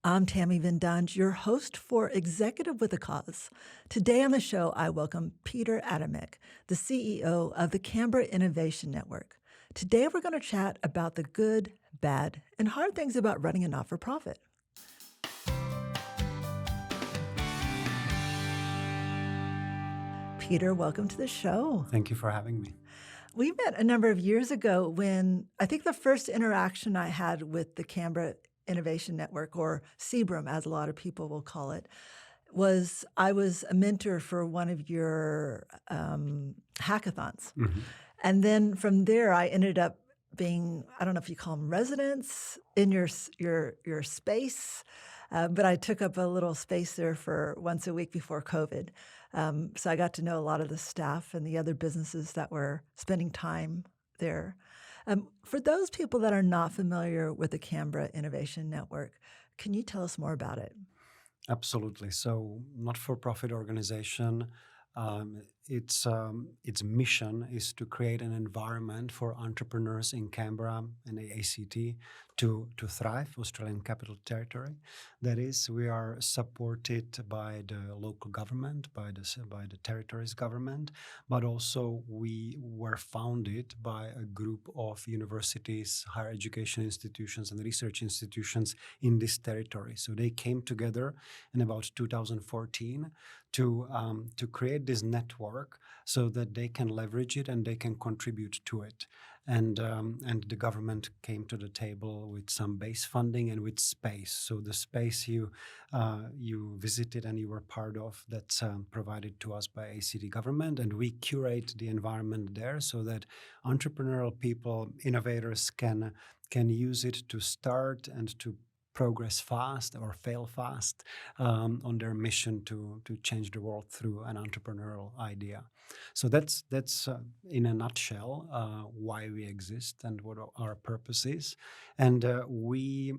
I'm Tammy Vindange, your host for Executive with a Cause. Today on the show, I welcome Petr Adamek, the CEO of the Canberra Innovation Network. Today, we're going to chat about the good, bad, and hard things about running a not-for-profit. Petr, welcome to the show. Thank you for having me. We met a number of years ago when I think the first interaction I had with the Canberra Innovation Network, or CBRIN, as a lot of people will call it, was I was a mentor for one of your hackathons. Mm-hmm. And then from there, I ended up being, I don't know if you call them residents in your space, but I took up a little space there for once a week before COVID. So I got to know a lot of the staff and the other businesses that were spending time there. For those people that are not familiar with the Canberra Innovation Network, can you tell us more about it? Absolutely. So, not-for-profit organization. Its mission is to create an environment for entrepreneurs in Canberra and the ACT to thrive, Australian Capital Territory. That is, we are supported by the local government, by the territory's government, but also we were founded by a group of universities, higher education institutions, and research institutions in this territory. So they came together in about 2014 to create this network so that they can leverage it and they can contribute to it. And the government came to the table with some base funding and with space. So the space you visited and you were part of, that's provided to us by ACT government, and we curate the environment there so that entrepreneurial people, innovators can use it to start and to progress fast or fail fast on their mission to change the world through an entrepreneurial idea. So that's in a nutshell why we exist and what our purpose is. And we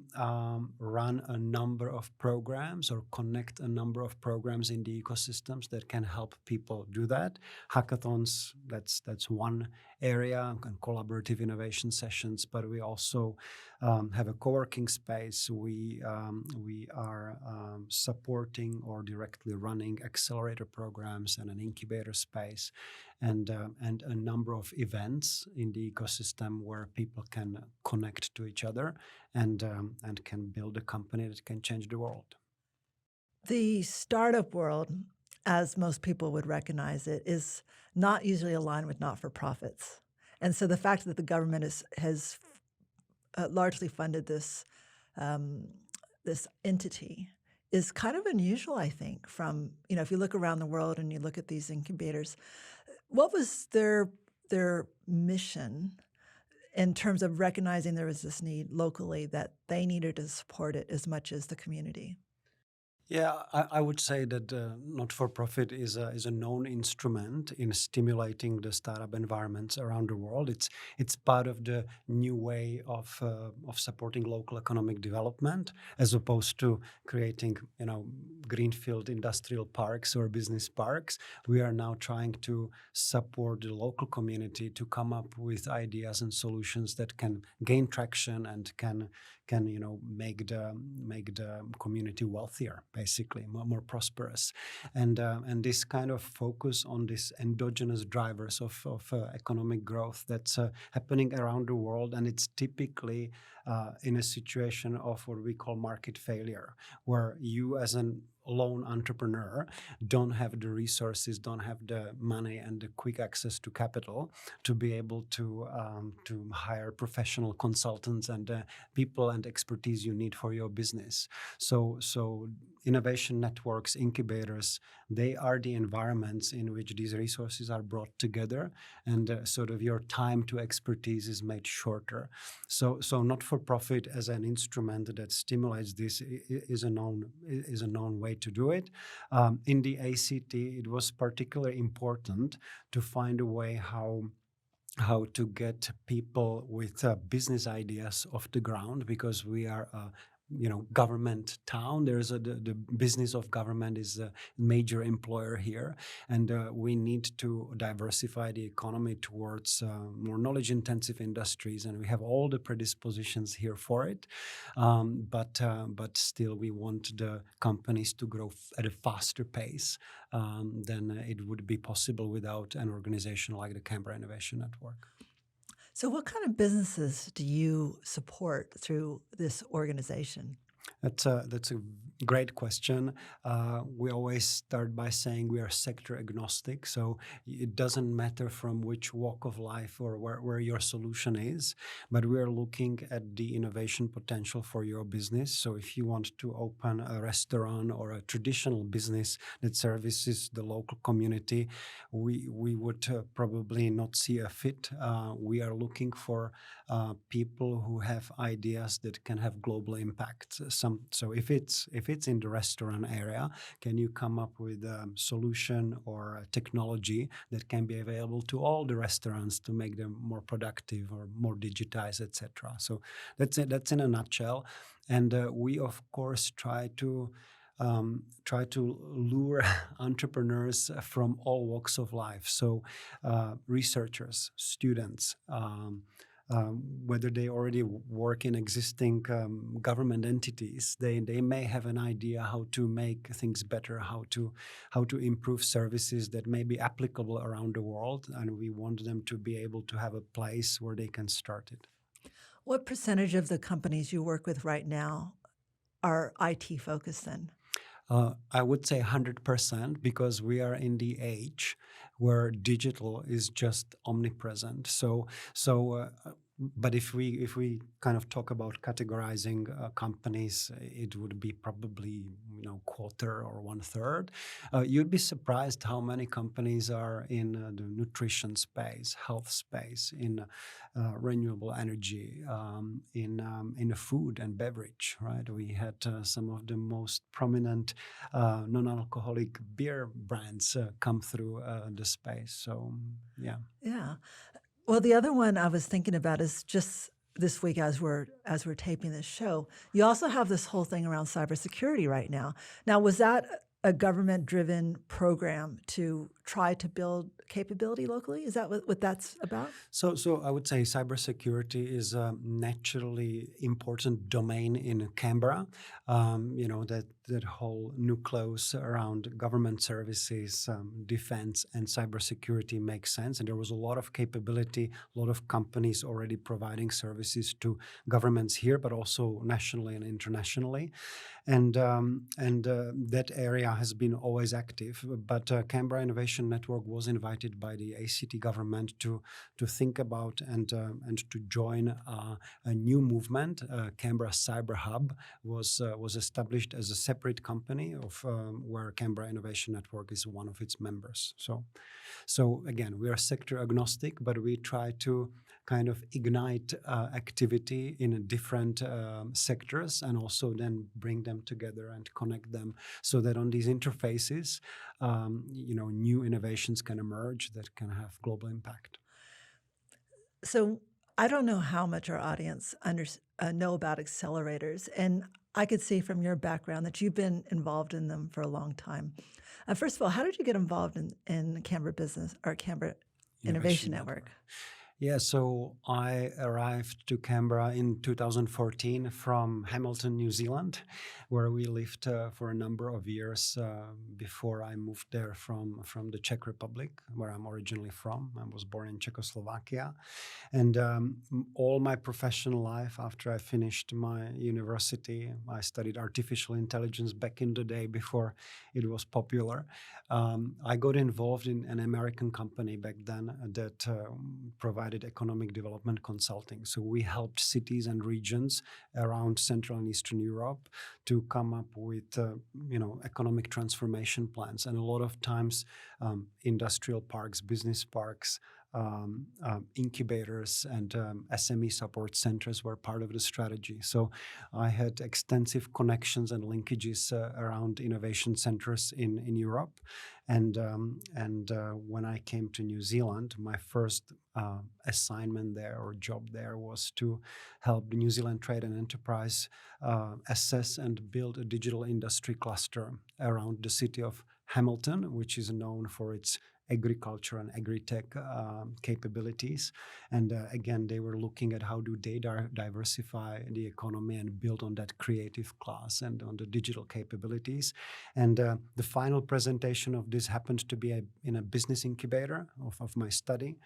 run a number of programs or connect a number of programs in the ecosystems that can help people do that. Hackathons, that's one area, and collaborative innovation sessions, but we also have a co-working space. We are supporting or directly running accelerator programs and an incubator space, and a number of events in the ecosystem where people can connect to each other and can build a company that can change the world. The startup world, as most people would recognize it, is not usually aligned with not-for-profits. And so the fact that the government has largely funded this entity is kind of unusual, I think, from, if you look around the world and you look at these incubators. What was their mission in terms of recognizing there was this need locally that they needed to support it as much as the community? Yeah, I would say that not-for-profit is a known instrument in stimulating the startup environments around the world. It's part of the new way of supporting local economic development, as opposed to creating greenfield industrial parks or business parks. We are now trying to support the local community to come up with ideas and solutions that can gain traction and can make the community wealthier, basically more prosperous, and this kind of focus on this endogenous drivers of economic growth that's happening around the world, and it's typically in a situation of what we call market failure, where you as an lone entrepreneur don't have the resources, don't have the money and the quick access to capital to be able to hire professional consultants and people and expertise you need for your business. So innovation networks, incubators, they are the environments in which these resources are brought together, and sort of your time to expertise is made shorter. So not-for-profit as an instrument that stimulates this is a known way to do it. In the ACT, it was particularly important to find a way how to get people with business ideas off the ground, because we are government town. The business of government is a major employer here, and we need to diversify the economy towards more knowledge-intensive industries, and we have all the predispositions here for it. But still, we want the companies to grow at a faster pace than it would be possible without an organization like the Canberra Innovation Network. So what kind of businesses do you support through this organization? That's a great question. We always start by saying we are sector agnostic, so it doesn't matter from which walk of life or where your solution is, but we are looking at the innovation potential for your business. So if you want to open a restaurant or a traditional business that services the local community, we would probably not see a fit. We are looking for people who have ideas that can have global impact. So if it's in the restaurant area, can you come up with a solution or a technology that can be available to all the restaurants to make them more productive or more digitized, etc. So that's it. That's in a nutshell. And we of course try to lure entrepreneurs from all walks of life. So researchers, students, whether they already work in existing government entities, they may have an idea how to make things better, how to improve services that may be applicable around the world, and we want them to be able to have a place where they can start it. What percentage of the companies you work with right now are IT focused then? I would say 100%, because we are in the age where digital is just omnipresent. But if we kind of talk about categorizing companies, it would be probably quarter or 1/3. You'd be surprised how many companies are in the nutrition space, health space, in renewable energy, in food and beverage. Right? We had some of the most prominent non-alcoholic beer brands come through the space. So yeah. Yeah. Well, the other one I was thinking about is just this week as we're taping this show, you also have this whole thing around cybersecurity right now. Now, was that a government-driven program to try to build capability locally? Is that what that's about? So I would say cybersecurity is a naturally important domain in Canberra. That whole nucleus around government services, defense, and cybersecurity makes sense. And there was a lot of capability, a lot of companies already providing services to governments here, but also nationally and internationally. And that area has been always active. But Canberra Innovation Network was invited by the ACT government to think about and to join a new movement. Canberra Cyber Hub was established as a separate company of where Canberra Innovation Network is one of its members. So again, we are sector agnostic, but we try to kind of ignite activity in different sectors and also then bring them together and connect them so that on these interfaces, new innovations can emerge that can have global impact. So I don't know how much our audience know about accelerators, and I could see from your background that you've been involved in them for a long time. First of all, how did you get involved in Canberra Business or Canberra Innovation Network? Yeah, so I arrived to Canberra in 2014 from Hamilton, New Zealand, where we lived for a number of years before I moved there from the Czech Republic, where I'm originally from. I was born in Czechoslovakia. And all my professional life, after I finished my university, I studied artificial intelligence back in the day before it was popular. I got involved in an American company back then that provided economic development consulting. So we helped cities and regions around Central and Eastern Europe to come up with economic transformation plans. And a lot of times industrial parks, business parks, incubators and SME support centers were part of the strategy. So I had extensive connections and linkages around innovation centers in Europe. And when I came to New Zealand, my first assignment there or job there was to help the New Zealand Trade and Enterprise assess and build a digital industry cluster around the city of Hamilton, which is known for its agriculture and agri-tech capabilities. And again, they were looking at how do they diversify the economy and build on that creative class and on the digital capabilities. And the final presentation of this happened to be in a business incubator of my study.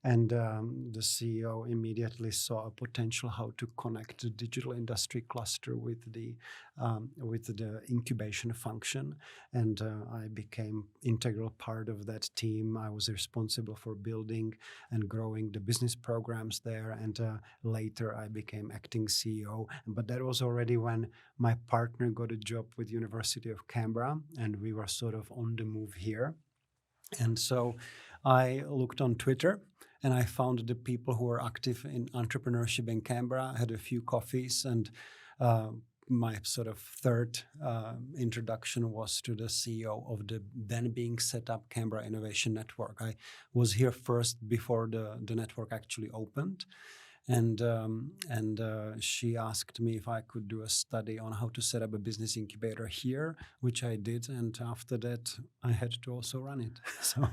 And the CEO immediately saw a potential how to connect the digital industry cluster with the incubation function. And I became integral part of that team. I was responsible for building and growing the business programs there. And later I became acting CEO. But that was already when my partner got a job with University of Canberra, and we were sort of on the move here. And so I looked on Twitter, and I found the people who were active in entrepreneurship in Canberra. I had a few coffees, and my sort of third introduction was to the CEO of the then being set up Canberra Innovation Network. I was here first before the network actually opened. And she asked me if I could do a study on how to set up a business incubator here, which I did. And after that, I had to also run it. So,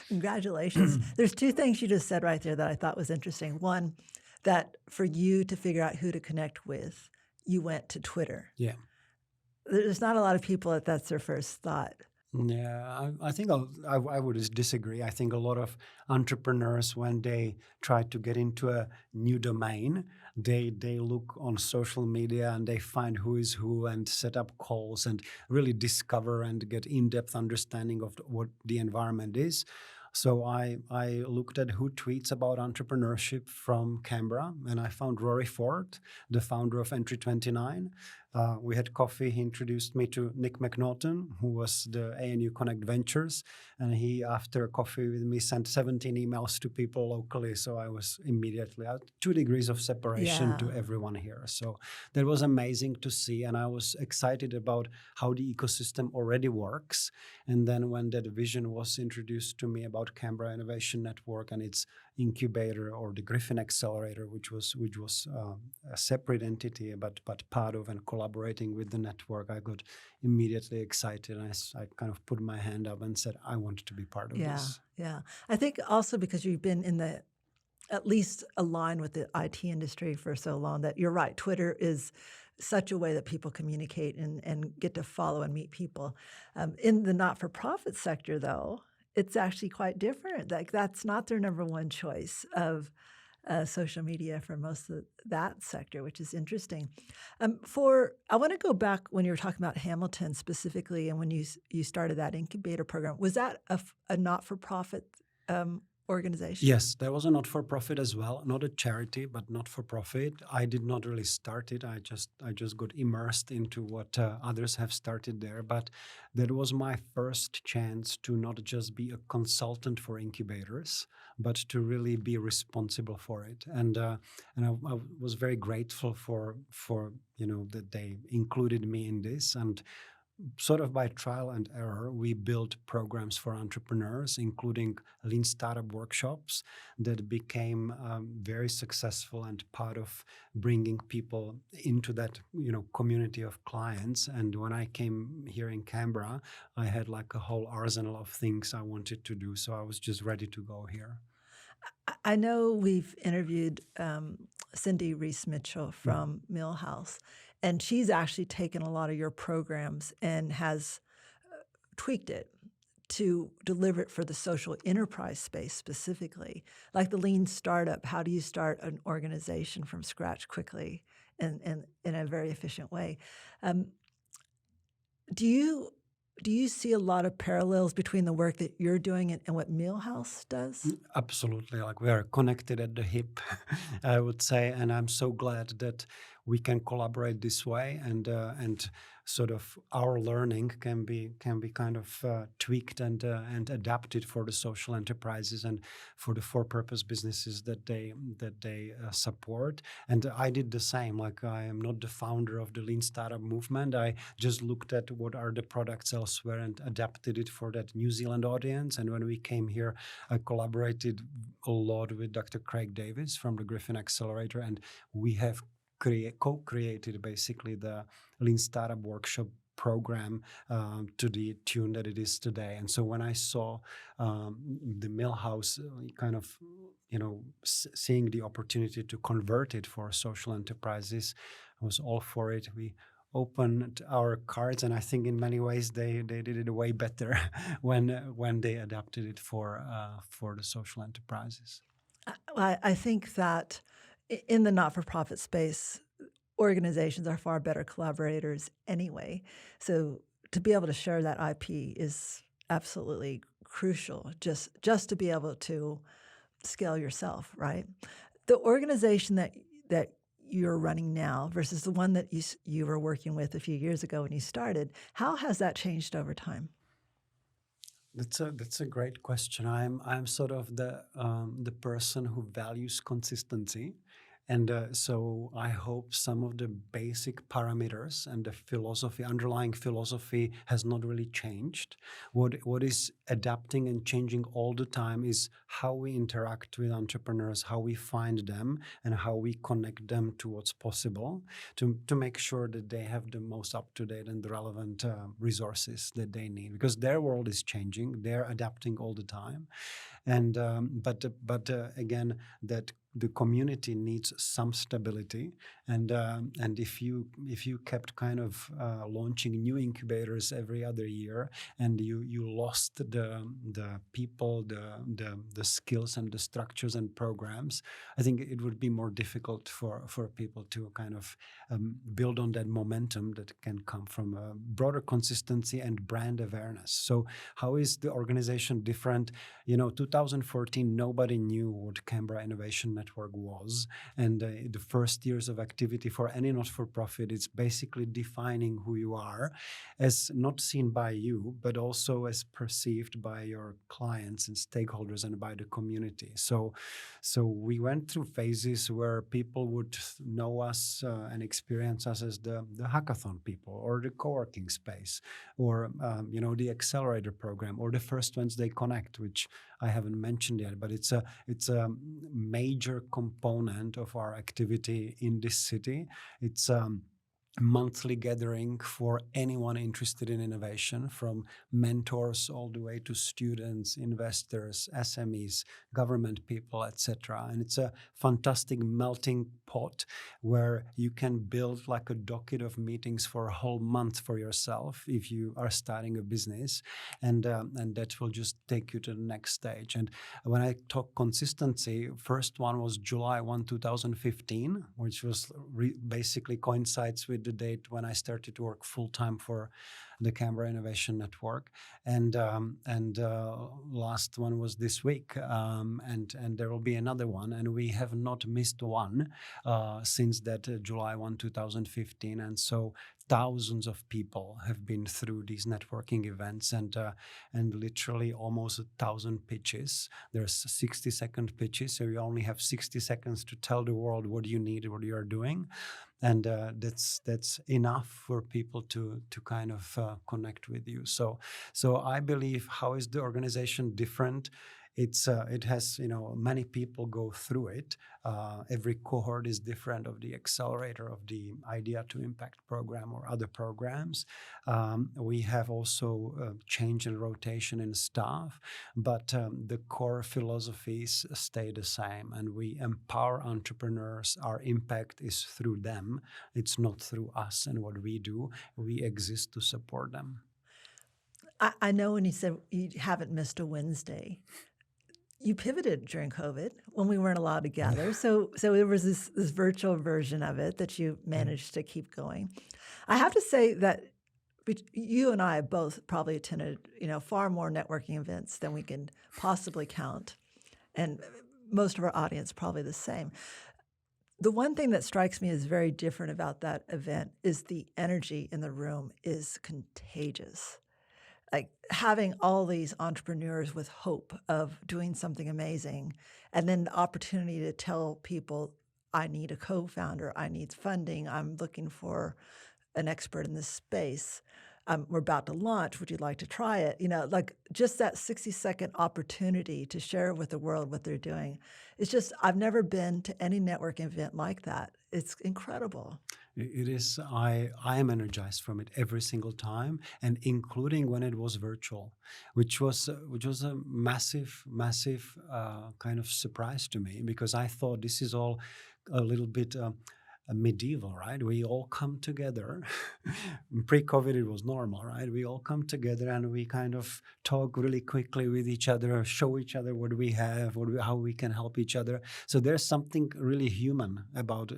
Congratulations. There's two things you just said right there that I thought was interesting. One, that for you to figure out who to connect with, you went to Twitter. yeah. There's not a lot of people that's their first thought. Yeah, I think I would disagree. I think a lot of entrepreneurs, when they try to get into a new domain, they look on social media and they find who is who and set up calls and really discover and get in-depth understanding of what the environment is. So I looked at who tweets about entrepreneurship from Canberra, and I found Rory Ford, the founder of Entry 29. We had coffee. He introduced me to Nick McNaughton, who was the ANU Connect Ventures. And he, after coffee with me, sent 17 emails to people locally. So I was immediately at 2 degrees of separation to everyone here. So that was amazing to see. And I was excited about how the ecosystem already works. And then when that vision was introduced to me about Canberra Innovation Network and its incubator, or the Griffin Accelerator, which was a separate entity, but part of and collaborating with the network, I got immediately excited. And I kind of put my hand up and said, I want to be part of this. Yeah. I think also because you've been in the, at least aligned with the IT industry for so long, that you're right. Twitter is such a way that people communicate and get to follow and meet people. In the not-for-profit sector, though, it's actually quite different. Like, that's not their number one choice of social media for most of that sector, which is interesting. I want to go back when you were talking about Hamilton specifically, and when you started that incubator program. Was that a not-for-profit organization? Yes, there was a not-for-profit as well, not a charity, but not-for-profit. I did not really start it. I just got immersed into what others have started there. But that was my first chance to not just be a consultant for incubators, but to really be responsible for it. And I was very grateful for that they included me in this. And sort of by trial and error, we built programs for entrepreneurs, including lean startup workshops that became very successful and part of bringing people into that community of clients. And when I came here in Canberra, I had like a whole arsenal of things I wanted to do. So I was just ready to go here. I know we've interviewed Cindy Reese-Mitchell from Millhouse, and she's actually taken a lot of your programs and has tweaked it to deliver it for the social enterprise space specifically. Like the lean startup, how do you start an organization from scratch quickly and in a very efficient way? Do you see a lot of parallels between the work that you're doing and what Millhouse does? Absolutely. Like, we are connected at the hip, I would say. And I'm so glad that we can collaborate this way, and sort of our learning can be kind of tweaked and adapted for the social enterprises and for the for-purpose businesses that they support. And I did the same. Like, I am not the founder of the Lean Startup movement. I just looked at what are the products elsewhere and adapted it for that New Zealand audience. And when we came here, I collaborated a lot with Dr. Craig Davis from the Griffin Accelerator, and we have co-created basically the Lean Startup Workshop program to the tune that it is today. And so when I saw the Millhouse kind of, seeing the opportunity to convert it for social enterprises, I was all for it. We opened our cards, and I think in many ways they did it way better when they adapted it for the social enterprises. I think that in the not-for-profit space, organizations are far better collaborators anyway. So to be able to share that IP is absolutely crucial, just to be able to scale yourself, right? The organization that you're running now versus the one that you were working with a few years ago when you started, how has that changed over time? That's a great question. I'm sort of the person who values consistency, and so I hope some of the basic parameters and the underlying philosophy, has not really changed. What is adapting and changing all the time is how we interact with entrepreneurs, how we find them, and how we connect them to what's possible to make sure that they have the most up-to-date and relevant resources that they need, because their world is changing. They're adapting all the time. And but again, that the community needs some stability, and if you kept kind of launching new incubators every other year, and you lost the people, the skills and the structures and programs, I think it would be more difficult for people to kind of build on that momentum that can come from a broader consistency and brand awareness. So how is the organization different? 2014, nobody knew what Canberra Innovation Network was. And the first years of activity for any not-for-profit, it's basically defining who you are, as not seen by you, but also as perceived by your clients and stakeholders and by the community. So we went through phases where people would know us and experience us as the hackathon people, or the co-working space, or the accelerator program, or the First Wednesday Connect, which I haven't mentioned yet, but it's a major component of our activity in this city. It's monthly gathering for anyone interested in innovation, from mentors all the way to students, investors, SMEs, government people, etc. And it's a fantastic melting pot where you can build like a docket of meetings for a whole month for yourself if you are starting a business, and that will just take you to the next stage. And when I talk consistency, first one was July 1, 2015, which was basically coincides with the date when I started to work full-time for the Canberra Innovation Network, and last one was this week, and there will be another one, and we have not missed one since that July 1, 2015, and so thousands of people have been through these networking events, and literally almost 1,000 pitches. There's 60-second pitches, so you only have 60 seconds to tell the world what you need, what you are doing. And that's enough for people to kind of connect with you. So I believe, how is the organization different? It has, many people go through it. Every cohort is different of the accelerator, of the Idea to Impact program or other programs. We have also change and rotation in staff, but the core philosophies stay the same, and we empower entrepreneurs. Our impact is through them. It's not through us and what we do. We exist to support them. I know when you said you haven't missed a Wednesday, you pivoted during COVID when we weren't allowed to gather. So there was this virtual version of it that you managed to keep going. I have to say that you and I both probably attended, far more networking events than we can possibly count. And most of our audience probably the same. The one thing that strikes me as very different about that event is the energy in the room is contagious. Like having all these entrepreneurs with hope of doing something amazing, and then the opportunity to tell people, I need a co-founder, I need funding, I'm looking for an expert in this space. We're about to launch. Would you like to try it? Like just that 60-second opportunity to share with the world what they're doing. It's just, I've never been to any networking event like that. It's incredible. It is. I am energized from it every single time, and including when it was virtual, which was a massive kind of surprise to me, because I thought this is all a little bit medieval, right? We all come together. Pre-COVID, it was normal, right? We all come together and we kind of talk really quickly with each other, show each other what we have, how we can help each other. So there's something really human about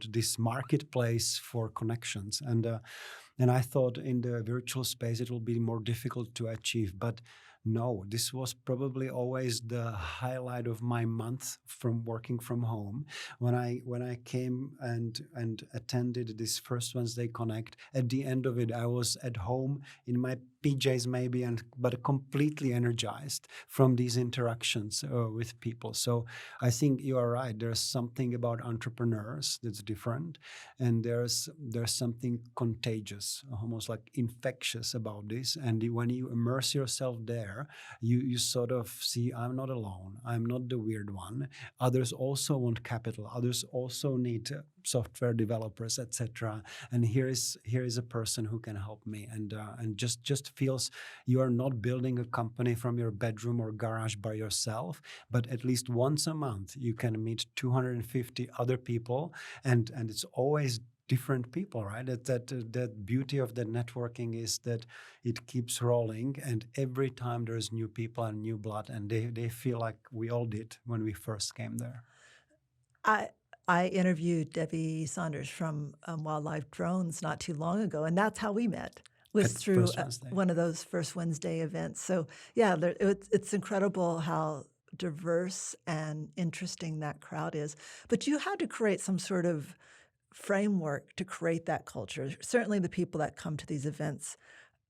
this marketplace for connections, and I thought in the virtual space it will be more difficult to achieve, but no, this was probably always the highlight of my month from working from home. When I came and attended this first Wednesday Connect, at the end of it, I was at home in my PJs maybe, but completely energized from these interactions with people. So I think you are right. There's something about entrepreneurs that's different, and there's something contagious, almost like infectious about this. And when you immerse yourself there, you sort of see, I'm not alone. I'm not the weird one. Others also want capital. Others also need software developers, etc. And here is a person who can help me, and just feels you are not building a company from your bedroom or garage by yourself, but at least once a month you can meet 250 other people, and it's always different people, right? That beauty of the networking is that it keeps rolling, and every time there's new people and new blood, and they feel like we all did when we first came there. I interviewed Debbie Saunders from Wildlife Drones not too long ago, and that's how we met, was At through First Wednesday. one of those First Wednesday events. So yeah, it's incredible how diverse and interesting that crowd is. But you had to create some sort of framework to create that culture. Certainly the people that come to these events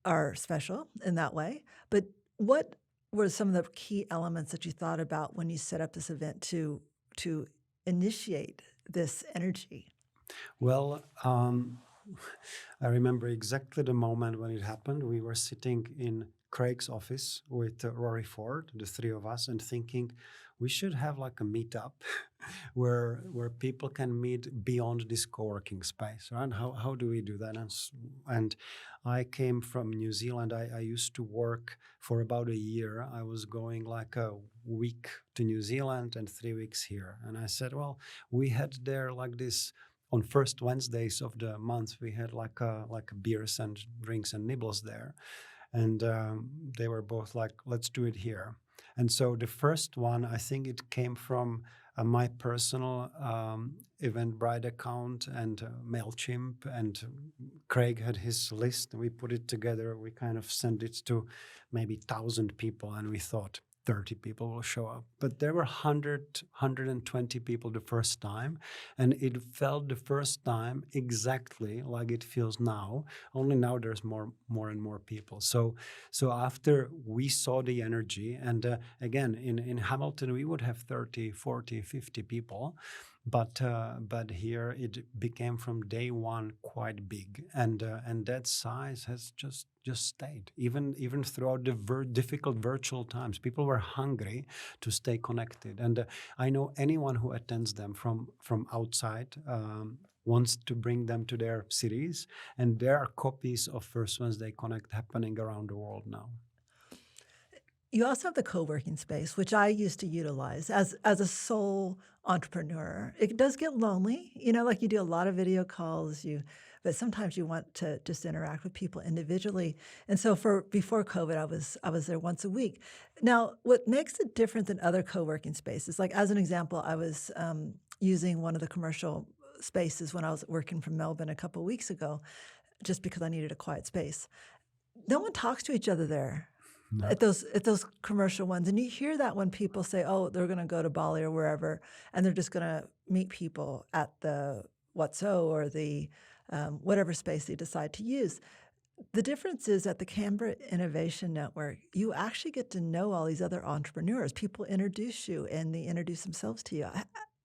are special in that way. But what were some of the key elements that you thought about when you set up this event to initiate this energy? Well, I remember exactly the moment when it happened. We were sitting in Craig's office with Rory Ford, the three of us, and thinking we should have like a meetup where people can meet beyond this co-working space, right? How do we do that? And I came from New Zealand. I used to work for about a year. I was going like a week to New Zealand and 3 weeks here. And I said, well, we had there like this on first Wednesdays of the month, we had like beers and drinks and nibbles there. And they were both like, let's do it here. And so the first one, I think it came from my personal Eventbrite account and MailChimp, and Craig had his list. We put it together. We kind of sent it to maybe 1,000 people, and we thought 30 people will show up. But there were 120 people the first time, and it felt the first time exactly like it feels now, only now there's more and more people. So after we saw the energy, and again, in Hamilton, we would have 30, 40, 50 people, but here it became from day one quite big, and that size has just stayed even throughout the difficult virtual times. People were hungry to stay connected, and I know anyone who attends them from outside wants to bring them to their cities, and there are copies of First Wednesday Connect happening around the world now. You also have the co-working space, which I used to utilize as a sole entrepreneur. It does get lonely, like you do a lot of video calls, but sometimes you want to just interact with people individually. And so before COVID, I was there once a week. Now, what makes it different than other co-working spaces, like as an example, I was using one of the commercial spaces when I was working from Melbourne a couple of weeks ago, just because I needed a quiet space. No one talks to each other there. No. at those commercial ones. And you hear that when people say, "Oh, they're going to go to Bali or wherever, and they're just going to meet people at the Whatso or the whatever space they decide to use." The difference is at the Canberra Innovation Network, you actually get to know all these other entrepreneurs. People introduce you and they introduce themselves to you.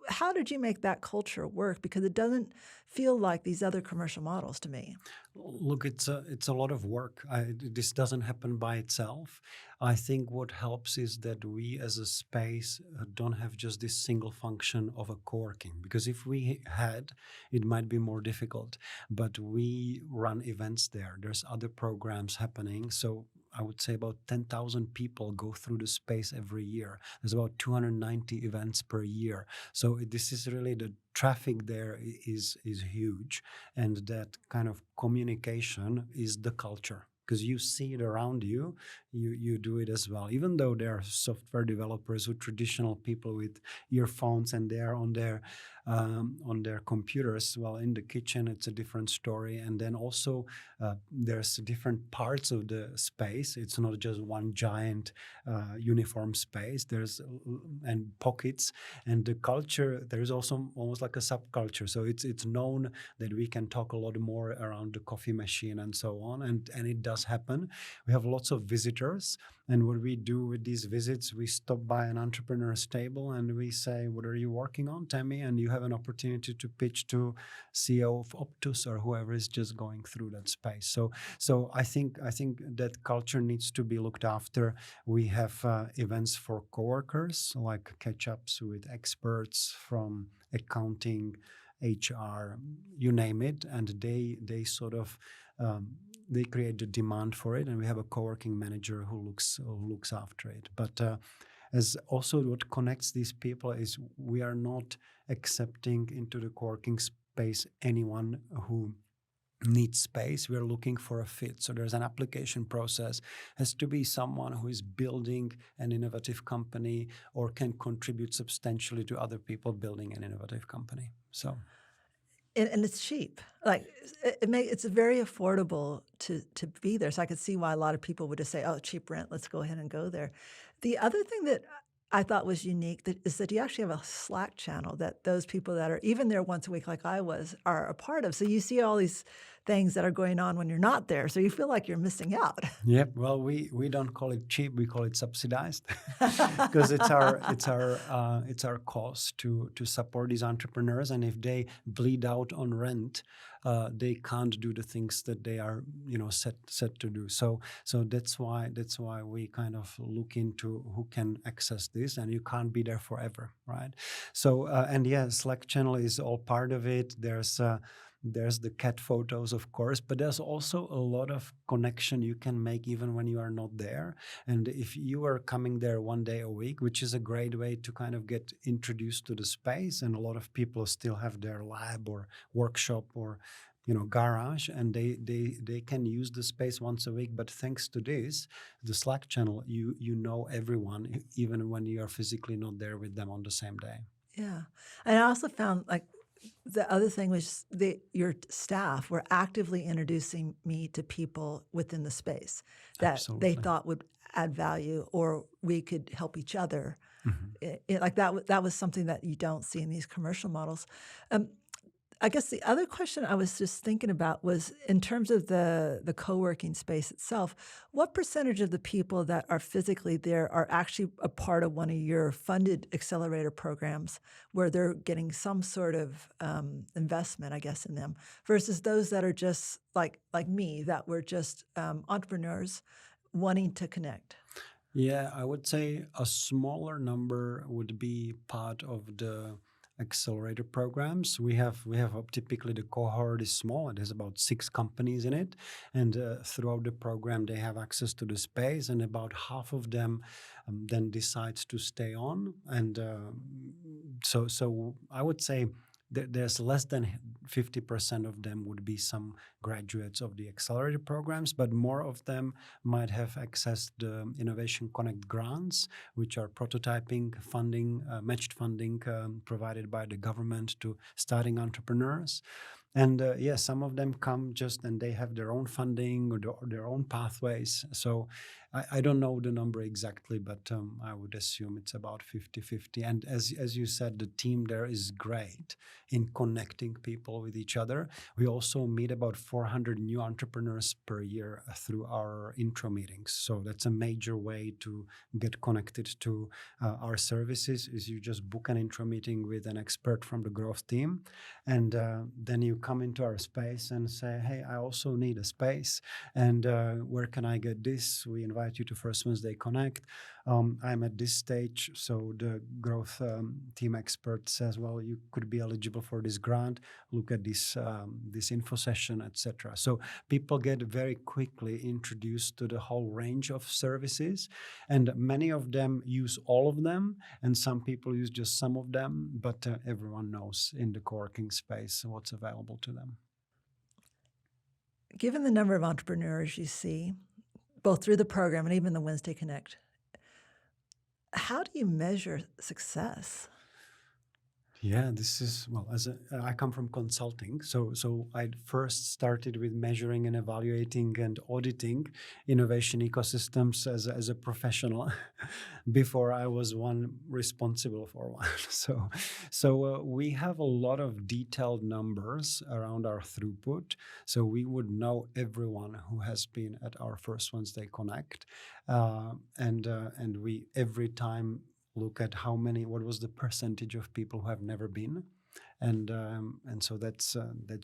How did you make that culture work? Because it doesn't feel like these other commercial models to me. Look, it's a lot of work. This doesn't happen by itself. I think what helps is that we as a space don't have just this single function of a co-working, because if we had, it might be more difficult. But we run events there. There's other programs happening. So I would say about 10,000 people go through the space every year. There's about 290 events per year. So this is really, the traffic there is huge. And that kind of communication is the culture, because you see it around you, you do it as well. Even though there are software developers who traditional people with earphones and they're on their computers, well, in the kitchen it's a different story. And then also there's different parts of the space. It's not just one giant uniform space. There's and pockets, and the culture, there is also almost like a subculture. So it's known that we can talk a lot more around the coffee machine and so on, and it does happen. We have lots of visitors, and what we do with these visits, we stop by an entrepreneur's table and we say, "What are you working on, Tammy?" And you have an opportunity to pitch to CEO of Optus or whoever is just going through that space. So I think that culture needs to be looked after. We have events for coworkers, like catch-ups with experts from accounting, HR, you name it, and they sort of they create the demand for it, and we have a co-working manager who looks after it. But as also what connects these people is we are not accepting into the co-working space anyone who needs space. We are looking for a fit. So there's an application process. Has to be someone who is building an innovative company or can contribute substantially to other people building an innovative company. So. And it's cheap. Like it's very affordable to be there. So I could see why a lot of people would just say, "Oh, cheap rent, let's go ahead and go there." The other thing that I thought was unique is that you actually have a Slack channel that those people that are even there once a week, like I was, are a part of. So you see all these things that are going on when you're not there. So you feel like you're missing out. Yep. Well, we don't call it cheap; we call it subsidized, because it's our cost to support these entrepreneurs, and if they bleed out on rent, they can't do the things that they are set to do. So that's why we kind of look into who can access this, and you can't be there forever, right? So and yeah, Slack channel is all part of it. There's the cat photos, of course, but there's also a lot of connection you can make even when you are not there. And if you are coming there one day a week, which is a great way to kind of get introduced to the space, and a lot of people still have their lab or workshop or garage, and they can use the space once a week. But thanks to this, the Slack channel, you know everyone, even when you are physically not there with them on the same day. Yeah. And I also found like the other thing was your staff were actively introducing me to people within the space that Absolutely. they thought would add value or we could help each other. Mm-hmm. Like that was something that you don't see in these commercial models. I guess the other question I was just thinking about was in terms of the co-working space itself, what percentage of the people that are physically there are actually a part of one of your funded accelerator programs where they're getting some sort of investment, I guess, in them, versus those that are just like me, that were just entrepreneurs wanting to connect? Yeah, I would say a smaller number would be part of the accelerator programs. We have typically the cohort is small. It has about 6 companies in it, and throughout the program they have access to the space, and about half of them then decides to stay on. And so I would say there's less than 50% of them would be some graduates of the accelerator programs, but more of them might have accessed the Innovation Connect grants, which are prototyping funding, matched funding provided by the government to starting entrepreneurs. And some of them come just and they have their own funding or their own pathways. So I don't know the number exactly, but I would assume it's about 50-50. And as you said, the team there is great in connecting people with each other. We also meet about 400 new entrepreneurs per year through our intro meetings. So that's a major way to get connected to our services. Is you just book an intro meeting with an expert from the growth team, and then you come into our space and say, hey, I also need a space, and where can I get this? We invite you to First Wednesday Connect. I'm at this stage, so the growth team expert says, well, you could be eligible for this grant. Look at this info session, etc. So people get very quickly introduced to the whole range of services, and many of them use all of them, and some people use just some of them, but everyone knows in the co-working space what's available to them. Given the number of entrepreneurs you see, both through the program and even the Wednesday Connect, how do you measure success? Yeah, this is, well, I come from consulting, so I first started with measuring and evaluating and auditing innovation ecosystems as a professional before I was one responsible for one. So we have a lot of detailed numbers around our throughput, so we would know everyone who has been at our First Wednesday Connect, and we every time look at what was the percentage of people who have never been, and so that's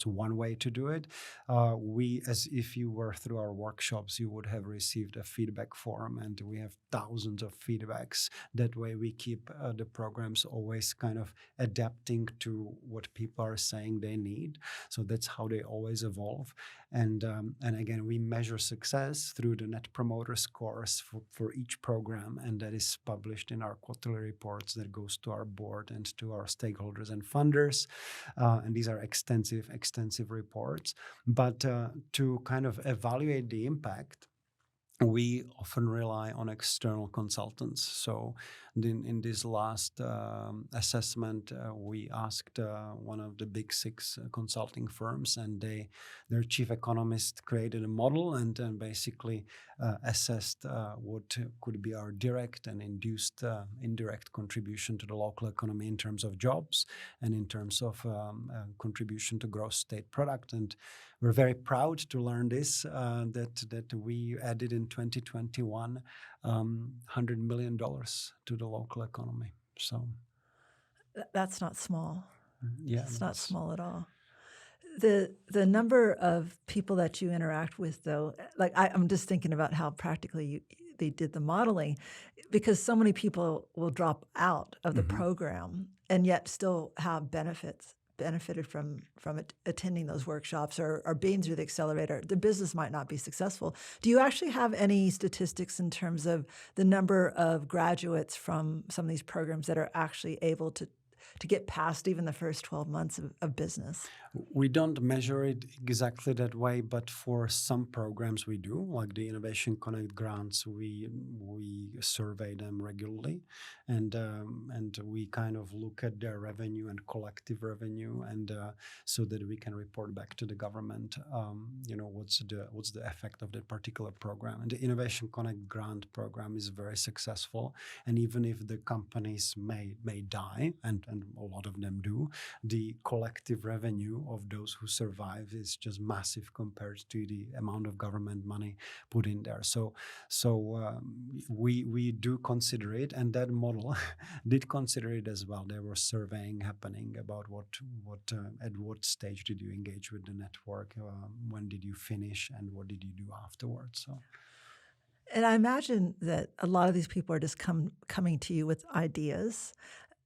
one way to do it. We, as if you were through our workshops, you would have received a feedback form, and we have thousands of feedbacks. That way, we keep the programs always kind of adapting to what people are saying they need. So that's how they always evolve. And again, we measure success through the Net Promoter Scores for each program, and that is published in our quarterly reports that goes to our board and to our stakeholders and funders. And these are extensive reports. But to kind of evaluate the impact, we often rely on external consultants. So in this last assessment, we asked one of the big 6 consulting firms, and their chief economist created a model and basically assessed what could be our direct and indirect contribution to the local economy in terms of jobs and in terms of contribution to gross state product. And we're very proud to learn this, that we added in 2021 $100 million to the local economy. So That's not small. yeah, it's not small at all. The number of people that you interact with, though, like I'm just thinking about how practically they did the modeling, because so many people will drop out of the program and yet still have benefited from attending those workshops or being through the accelerator. The business might not be successful. Do you actually have any statistics in terms of the number of graduates from some of these programs that are actually able to get past even the first 12 months of business? We don't measure it exactly that way, but for some programs we do, like the Innovation Connect grants. We survey them regularly, and we kind of look at their revenue and collective revenue, and so that we can report back to the government, what's the effect of that particular program. And the Innovation Connect grant program is very successful, and even if the companies may die, and a lot of them do, the collective revenue of those who survive is just massive compared to the amount of government money put in there. So we do consider it, and that model did consider it as well. There was surveying happening about at what stage did you engage with the network, when did you finish, and what did you do afterwards. So. And I imagine that a lot of these people are just coming to you with ideas.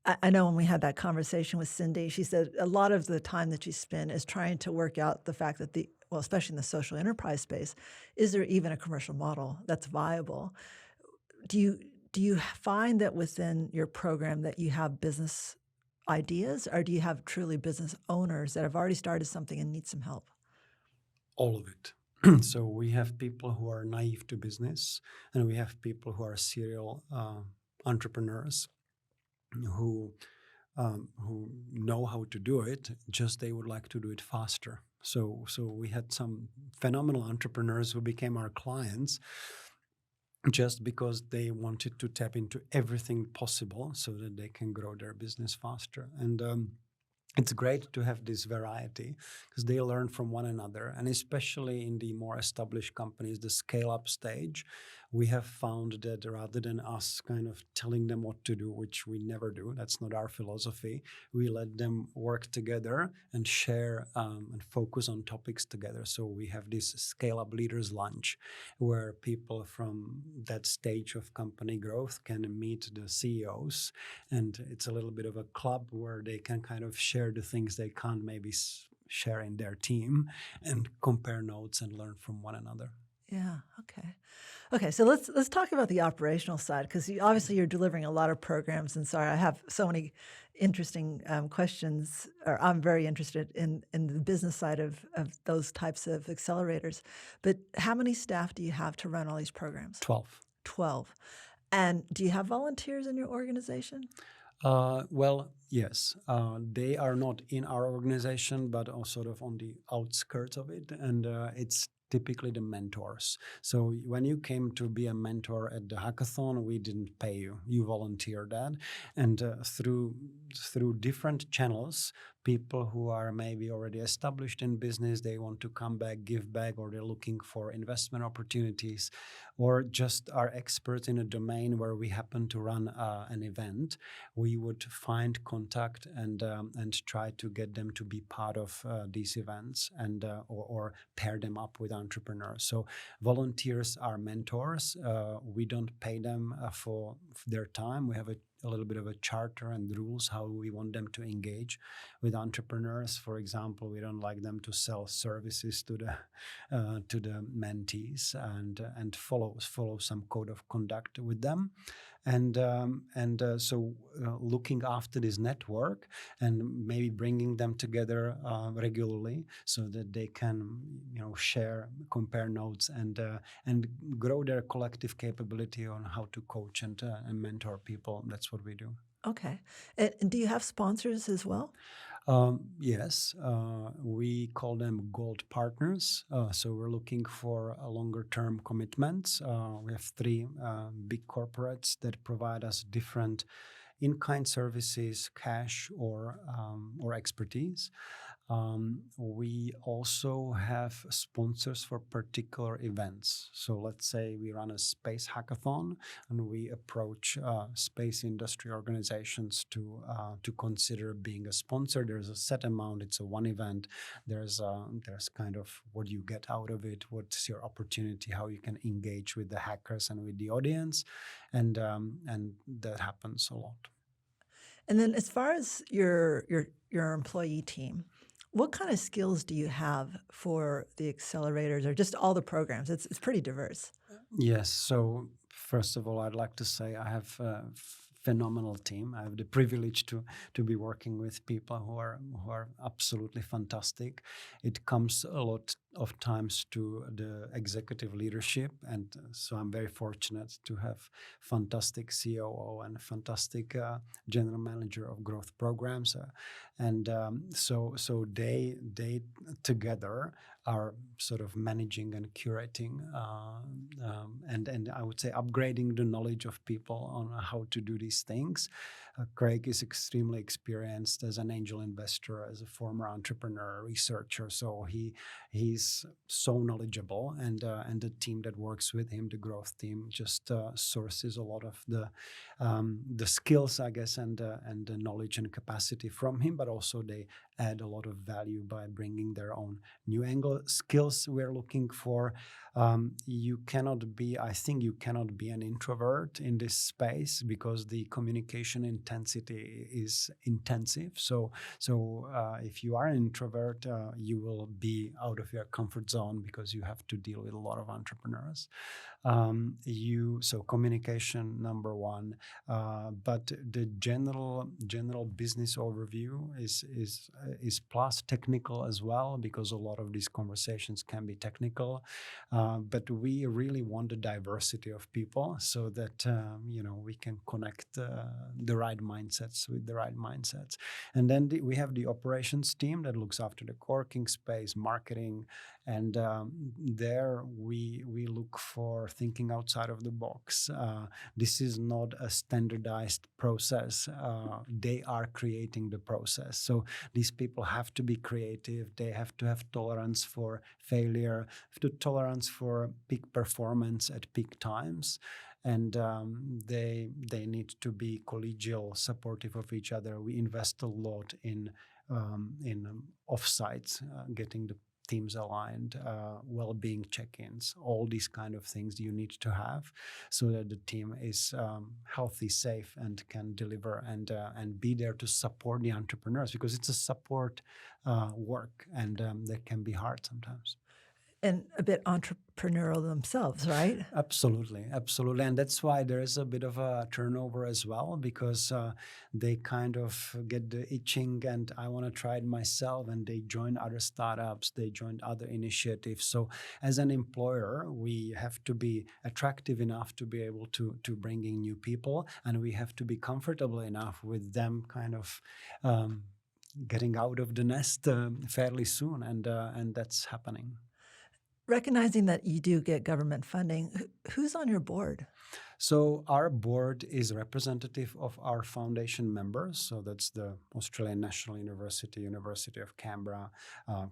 I know when we had that conversation with Cindy, she said a lot of the time that you spend is trying to work out the fact that especially in the social enterprise space, is there even a commercial model that's viable? Do you find that within your program that you have business ideas, or do you have truly business owners that have already started something and need some help? All of it. So we have people who are naive to business, and we have people who are serial entrepreneurs who who know how to do it, just they would like to do it faster. So we had some phenomenal entrepreneurs who became our clients just because they wanted to tap into everything possible so that they can grow their business faster. And it's great to have this variety because they learn from one another. And especially in the more established companies, the scale-up stage, we have found that rather than us kind of telling them what to do, which we never do, that's not our philosophy, we let them work together and share and focus on topics together. So we have this scale-up leaders lunch where people from that stage of company growth can meet the CEOs, and it's a little bit of a club where they can kind of share the things they can't maybe share in their team and compare notes and learn from one another. Yeah. Okay. So let's talk about the operational side, because obviously you're delivering a lot of programs. And sorry, I have so many interesting questions, or I'm very interested in the business side of those types of accelerators. But how many staff do you have to run all these programs? 12. And do you have volunteers in your organization? Well, yes. They are not in our organization, but sort of on the outskirts of it. And it's typically the mentors. So when you came to be a mentor at the hackathon, we didn't pay you. You volunteered that. And through different channels, people who are maybe already established in business, they want to come back, give back, or they're looking for investment opportunities, or just are experts in a domain where we happen to run an event, we would find contact and try to get them to be part of these events and or pair them up with entrepreneurs. So volunteers are mentors. We don't pay them for their time. We have a little bit of a charter and rules how we want them to engage with entrepreneurs. For example, we don't like them to sell services to the mentees, and follow some code of conduct with them. So looking after this network and maybe bringing them together regularly so that they can, share, compare notes, and grow their collective capability on how to coach and mentor people. That's what we do. Okay. And do you have sponsors as well? Yes, we call them gold partners. So we're looking for a longer-term commitments. We have 3 big corporates that provide us different in-kind services, cash, or expertise. We also have sponsors for particular events. So let's say we run a space hackathon and we approach space industry organizations to consider being a sponsor. There's a set amount. It's a one event. There's kind of what you get out of it. What's your opportunity? How you can engage with the hackers and with the audience, and that happens a lot. And then as far as your employee team, what kind of skills do you have for the accelerators or just all the programs? It's pretty diverse. Yes. So first of all, I'd like to say I have a phenomenal team. I have the privilege to be working with people who are absolutely fantastic. It comes a lot of times to the executive leadership, and so I'm very fortunate to have fantastic COO and fantastic general manager of growth programs, so they together are sort of managing and curating and I would say upgrading the knowledge of people on how to do these things. Craig is extremely experienced as an angel investor, as a former entrepreneur, researcher, so he's so knowledgeable, and the team that works with him, the growth team, just sources a lot of the skills, I guess, and the knowledge and capacity from him, but also they add a lot of value by bringing their own new angle. Skills we're looking for. I think you cannot be an introvert in this space because the communication intensity is intensive. So if you are an introvert, you will be out of your comfort zone because you have to deal with a lot of entrepreneurs. So communication number one, but the general business overview is plus technical as well, because a lot of these conversations can be technical, but we really want the diversity of people so that we can connect the right mindsets with the right mindsets. And then we have the operations team that looks after the co-working space, marketing, and there we look for thinking outside of the box. This is not a standardized process. They are creating the process. So these people have to be creative. They have to have tolerance for failure, tolerance for peak performance at peak times. And they need to be collegial, supportive of each other. We invest a lot in offsites, getting the teams aligned, well-being check-ins, all these kind of things you need to have so that the team is healthy, safe, and can deliver and be there to support the entrepreneurs, because it's a support work, and that can be hard sometimes. And a bit entrepreneurial themselves, right? Absolutely. And that's why there is a bit of a turnover as well, because they kind of get the itching and I want to try it myself, and they join other startups, they join other initiatives. So as an employer, we have to be attractive enough to be able to bring in new people, and we have to be comfortable enough with them kind of getting out of the nest fairly soon, and that's happening. Recognizing that you do get government funding, who's on your board? So our board is representative of our foundation members. So that's the Australian National University, University of Canberra,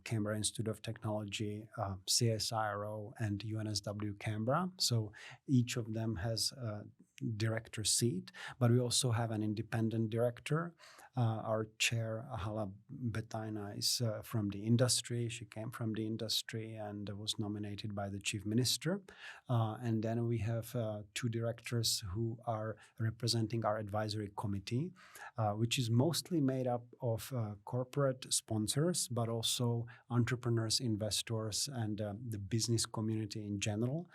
Canberra Institute of Technology, CSIRO, and UNSW Canberra. So each of them has a director seat, but we also have an independent director. Our chair, Hala Betaina, is from the industry. She came from the industry and was nominated by the chief minister. And then we have two directors who are representing our advisory committee, which is mostly made up of corporate sponsors, but also entrepreneurs, investors, and the business community in general,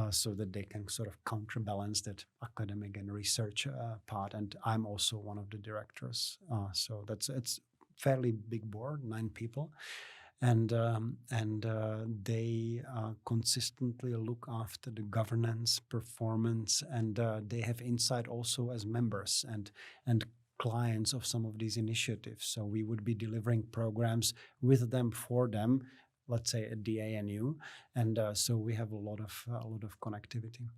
so that they can sort of counterbalance that academic and research part. And I'm also one of the directors. So it's fairly big board, 9 people. And they consistently look after the governance, performance, and they have insight also as members and clients of some of these initiatives. So we would be delivering programs with them, for them, let's say at the ANU, and so we have a lot of connectivity.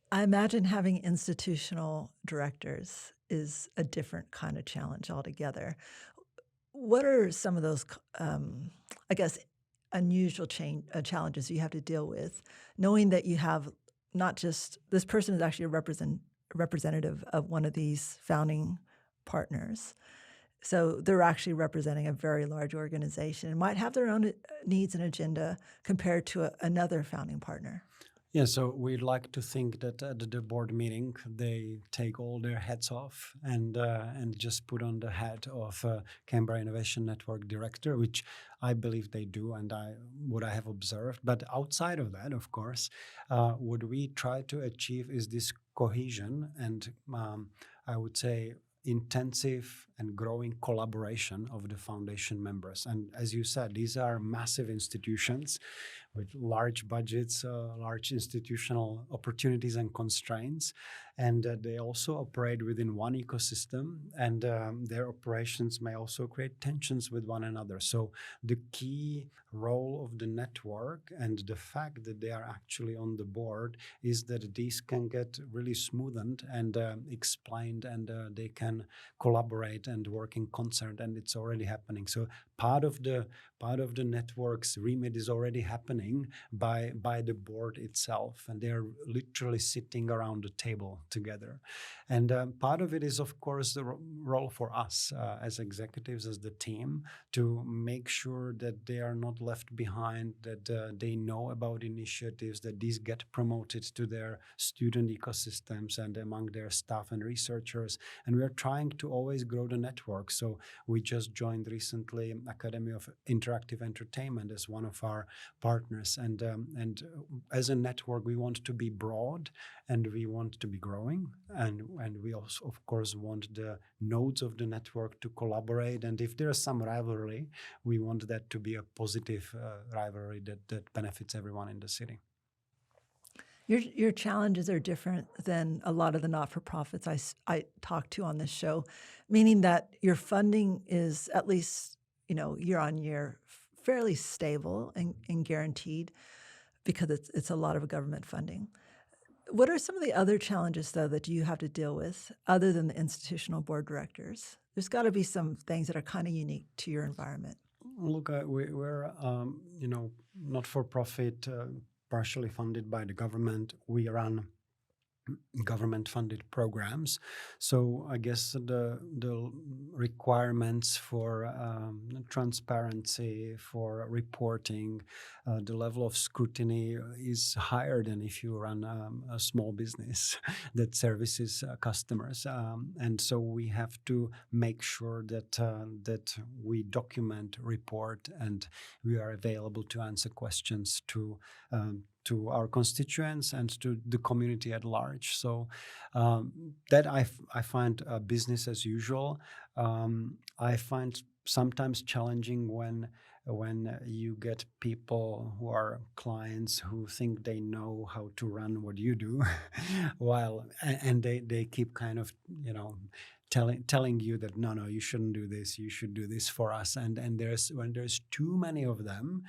I imagine having institutional directors is a different kind of challenge altogether. What are some of those, I guess, unusual challenges you have to deal with, knowing that you have not just this person is actually a representative of one of these founding partners. So they're actually representing a very large organization and might have their own needs and agenda compared to another founding partner. Yeah, so we'd like to think that at the board meeting, they take all their hats off and just put on the hat of Canberra Innovation Network director, which I believe they do, and what I have observed. But outside of that, of course, what we try to achieve is this cohesion and I would say intensive and growing collaboration of the foundation members. And as you said, these are massive institutions with large budgets, large institutional opportunities and constraints. And they also operate within one ecosystem, and their operations may also create tensions with one another. So the key role of the network and the fact that they are actually on the board is that these can get really smoothened and explained, and they can collaborate and work in concert, and it's already happening. So part of the network's remit is already happening by the board itself, and they're literally sitting around the table together. And part of it is, of course, the role for us as executives, as the team, to make sure that they are not left behind, that they know about initiatives, that these get promoted to their student ecosystems and among their staff and researchers. And we are trying to always grow the network. So we just joined recently Academy of Interactive Entertainment as one of our partners. And as a network, we want to be broad and we want to be growing. And we also, of course, want the nodes of the network to collaborate. And if there's some rivalry, we want that to be a positive rivalry that benefits everyone in the city. Your challenges are different than a lot of the not-for-profits I talk to on this show, meaning that your funding is at least, year on year, fairly stable and guaranteed because it's a lot of government funding. What are some of the other challenges, though, that you have to deal with other than the institutional board directors? There's got to be some things that are kind of unique to your environment. Look, we're not-for-profit, partially funded by the government. We run government-funded programs, so I guess the requirements for transparency, for reporting, the level of scrutiny is higher than if you run a small business that services customers, and so we have to make sure that we document, report, and we are available to answer questions to our constituents and to the community at large. So that I find business as usual. I find sometimes challenging when you get people who are clients who think they know how to run what you do, and they keep kind of telling you that no, you shouldn't do this, you should do this for us, and when there's too many of them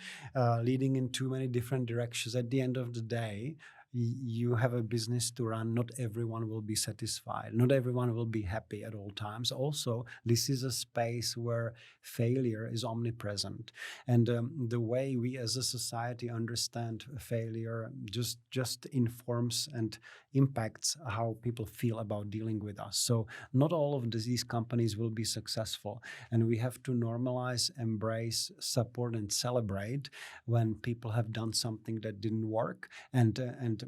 leading in too many different directions, at the end of the day you have a business to run. Not everyone will be satisfied, not everyone will be happy at all times. Also, this is a space where failure is omnipresent, and the way we as a society understand failure just informs and impacts how people feel about dealing with us. So not all of these companies will be successful, and we have to normalize, embrace, support, and celebrate when people have done something that didn't work, and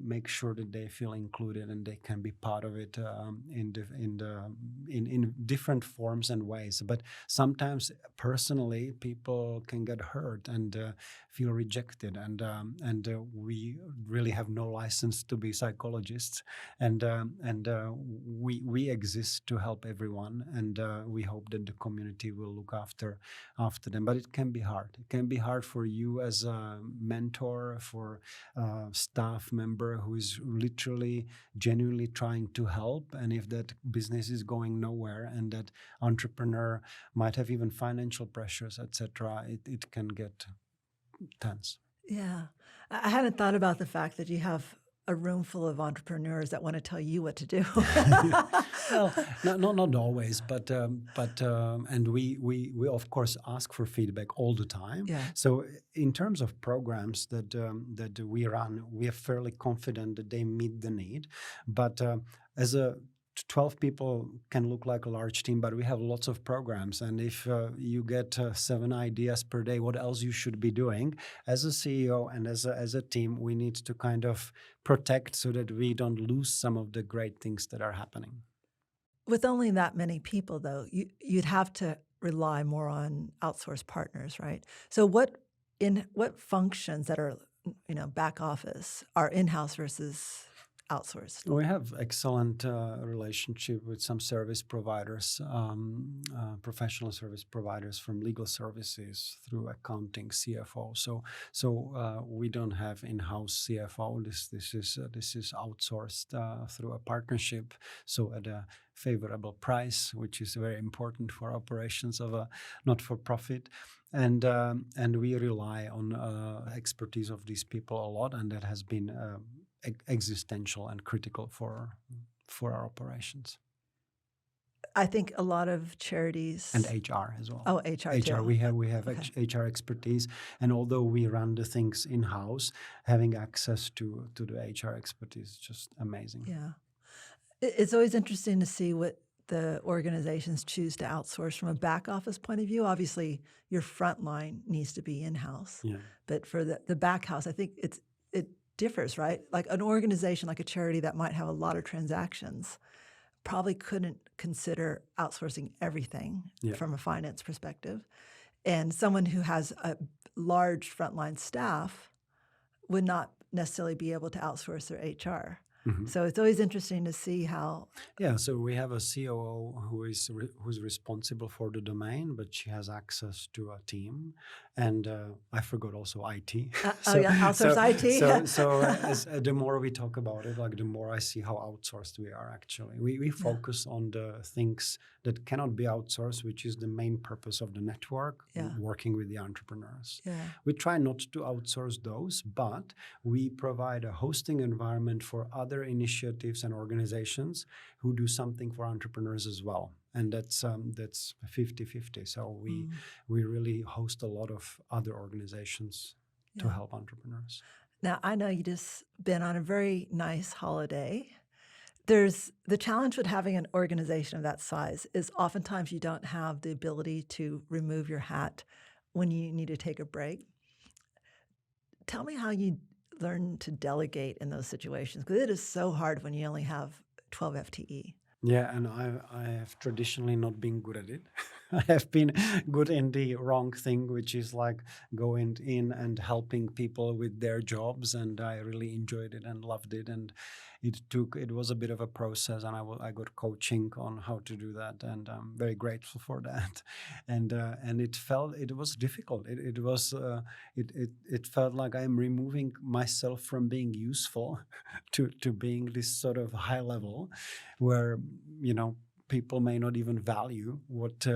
make sure that they feel included and they can be part of it in different forms and ways. But sometimes personally people can get hurt and feel rejected, and we really have no license to be psychologists, and we exist to help everyone, and we hope that the community will look after them. But it can be hard. It can be hard for you as a mentor, for a staff member who is literally genuinely trying to help, and if that business is going nowhere and that entrepreneur might have even financial pressures, etc., it can get tense. Yeah. I hadn't thought about the fact that you have a room full of entrepreneurs that want to tell you what to do. Well, not always, but and we of course ask for feedback all the time. Yeah. So in terms of programs that we run, we are fairly confident that they meet the need. But as a 12 people can look like a large team, but we have lots of programs. And if you get 7 ideas per day, what else you should be doing? As a CEO and as a team, we need to kind of protect so that we don't lose some of the great things that are happening. With only that many people, though, you'd have to rely more on outsourced partners, right? So what functions that are, back office are in-house versus outsourced? We have excellent relationship with some service providers, professional service providers, from legal services through accounting, CFO. So we don't have in-house CFO. This is outsourced through a partnership. So at a favorable price, which is very important for operations of a not-for-profit. And we rely on expertise of these people a lot, and that has been existential and critical for our operations. I think a lot of charities and HR as well. Oh, HR too. HR. We have Okay. HR expertise, and although we run the things in house, having access to the HR expertise is just amazing. Yeah, it's always interesting to see what the organizations choose to outsource from a back office point of view. Obviously, your front line needs to be in house, but for the back house, I think it differs, right? Like an organization like a charity that might have a lot of transactions probably couldn't consider outsourcing everything from a finance perspective. And someone who has a large frontline staff would not necessarily be able to outsource their HR. So it's always interesting to see how. Yeah, so we have a COO who's responsible for the domain, but she has access to a team, and I forgot also IT. Outsource IT. The more we talk about it, like the more I see how outsourced we are. Actually, we focus on the things that cannot be outsourced, which is the main purpose of the network, working with the entrepreneurs. Yeah. We try not to outsource those, but we provide a hosting environment for other initiatives and organizations who do something for entrepreneurs as well. And that's 50-50. So we really host a lot of other organizations to help entrepreneurs. Now, I know you just been on a very nice holiday. There's the challenge with having an organization of that size is oftentimes you don't have the ability to remove your hat when you need to take a break. Tell me how you learn to delegate in those situations, because it is so hard when you only have 12 FTE. Yeah, and I have traditionally not been good at it. I have been good in the wrong thing, which is like going in and helping people with their jobs, and I really enjoyed it and loved it. And it was a bit of a process, and I got coaching on how to do that, and I'm very grateful for that. And it was difficult. It felt like I'm removing myself from being useful to being this sort of high level, where people may not even value what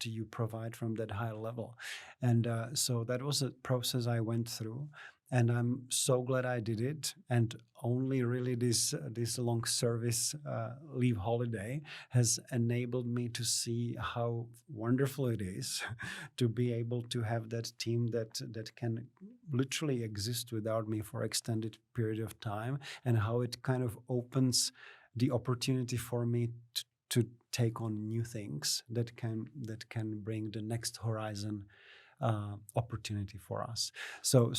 you provide from that high level. And so that was a process I went through, and I'm so glad I did it. And only really this long service leave holiday has enabled me to see how wonderful it is to be able to have that team that can literally exist without me for extended period of time, and how it kind of opens the opportunity for me to take on new things that can bring the next horizon opportunity for us. So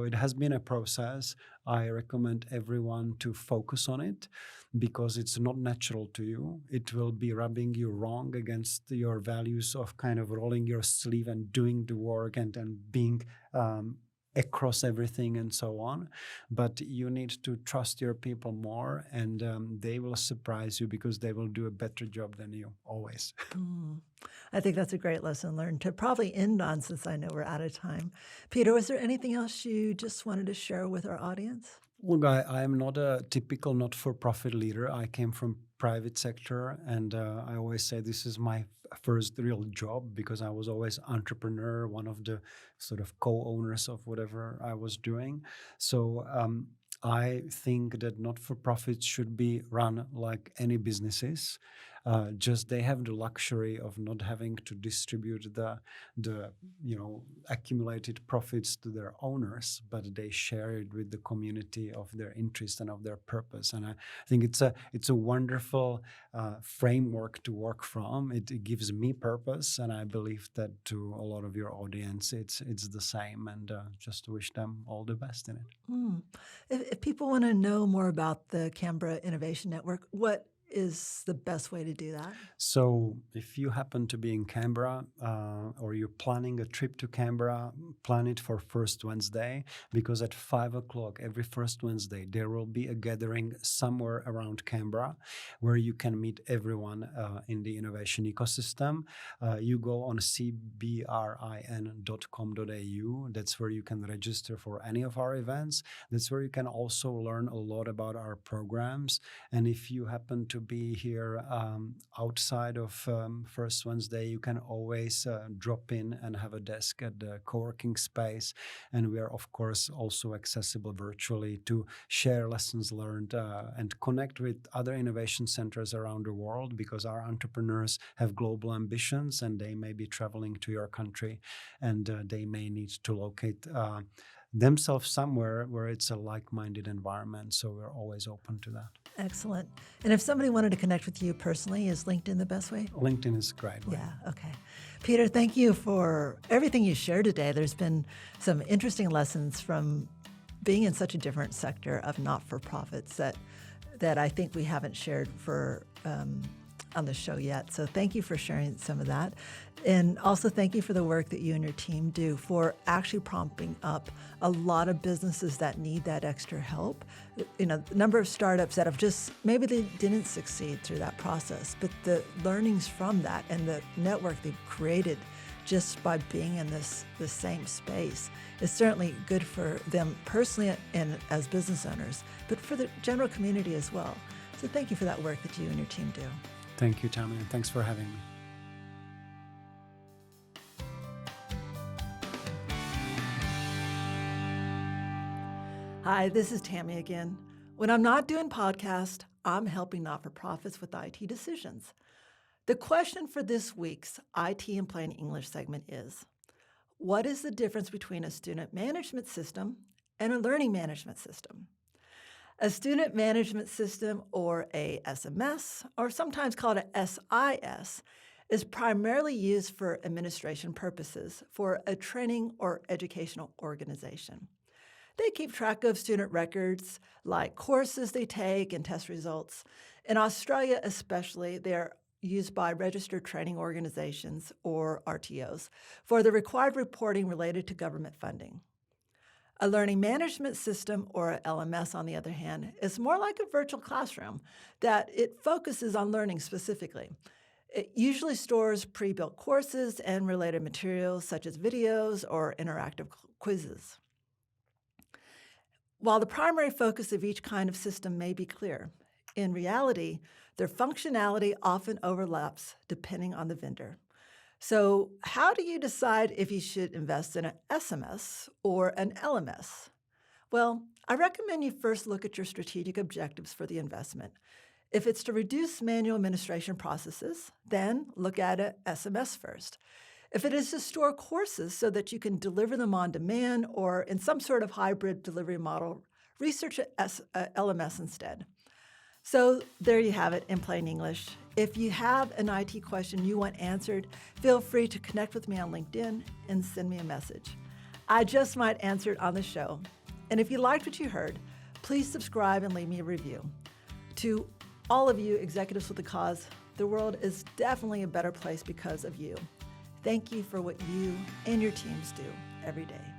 it has been a process. I recommend everyone to focus on it, because it's not natural to you. It will be rubbing you wrong against your values of kind of rolling your sleeve and doing the work and being across everything and so on. But you need to trust your people more, and they will surprise you, because they will do a better job than you, always. I think that's a great lesson learned to probably end on, since I know we're out of time. Petr, was there anything else you just wanted to share with our audience? Look, I am not a typical not-for-profit leader. I came from private sector, and I always say this is my first real job, because I was always entrepreneur, one of the sort of co-owners of whatever I was doing. So I think that not-for-profits should be run like any businesses. Just they have the luxury of not having to distribute the accumulated profits to their owners, but they share it with the community of their interest and of their purpose. And I think it's a wonderful framework to work from. It gives me purpose, and I believe that to a lot of your audience, it's the same. And just wish them all the best in it. If people want to know more about the Canberra Innovation Network, what is the best way to do that? So if you happen to be in Canberra or you're planning a trip to Canberra, plan it for first Wednesday, because at 5:00 every first Wednesday, there will be a gathering somewhere around Canberra where you can meet everyone in the innovation ecosystem. You go on CBRIN.com.au. That's where you can register for any of our events. That's where you can also learn a lot about our programs. And if you happen to be here outside of First Wednesday, you can always drop in and have a desk at the co-working space. And we are, of course, also accessible virtually to share lessons learned and connect with other innovation centers around the world, because our entrepreneurs have global ambitions and they may be traveling to your country, and they may need to locate themselves somewhere where it's a like-minded environment. So we're always open to that. Excellent. And if somebody wanted to connect with you personally, is LinkedIn the best way? LinkedIn is a great way. Yeah, okay. Petr, thank you for everything you shared today. There's been some interesting lessons from being in such a different sector of not-for-profits that I think we haven't shared for on the show yet. So thank you for sharing some of that. And also thank you for the work that you and your team do for actually prompting up a lot of businesses that need that extra help. You know, the number of startups that have just, maybe they didn't succeed through that process, but the learnings from that and the network they've created just by being in the same space is certainly good for them personally and as business owners, but for the general community as well. So thank you for that work that you and your team do. Thank you, Tammy, and thanks for having me. Hi, this is Tammy again. When I'm not doing podcast, I'm helping not-for-profits with IT decisions. The question for this week's IT in Plain English segment is, what is the difference between a student management system and a learning management system? A student management system, or a SMS, or sometimes called a SIS, is primarily used for administration purposes for a training or educational organization. They keep track of student records, like courses they take and test results. In Australia especially, they are used by registered training organizations, or RTOs, for the required reporting related to government funding. A learning management system, or a LMS, on the other hand, is more like a virtual classroom that it focuses on learning specifically. It usually stores pre-built courses and related materials such as videos or interactive quizzes. While the primary focus of each kind of system may be clear, in reality, their functionality often overlaps depending on the vendor. So how do you decide if you should invest in an SMS or an LMS? Well, I recommend you first look at your strategic objectives for the investment. If it's to reduce manual administration processes, then look at an SMS first. If it is to store courses so that you can deliver them on demand or in some sort of hybrid delivery model, research an LMS instead. So there you have it in plain English. If you have an IT question you want answered, feel free to connect with me on LinkedIn and send me a message. I just might answer it on the show. And if you liked what you heard, please subscribe and leave me a review. To all of you executives with a cause, the world is definitely a better place because of you. Thank you for what you and your teams do every day.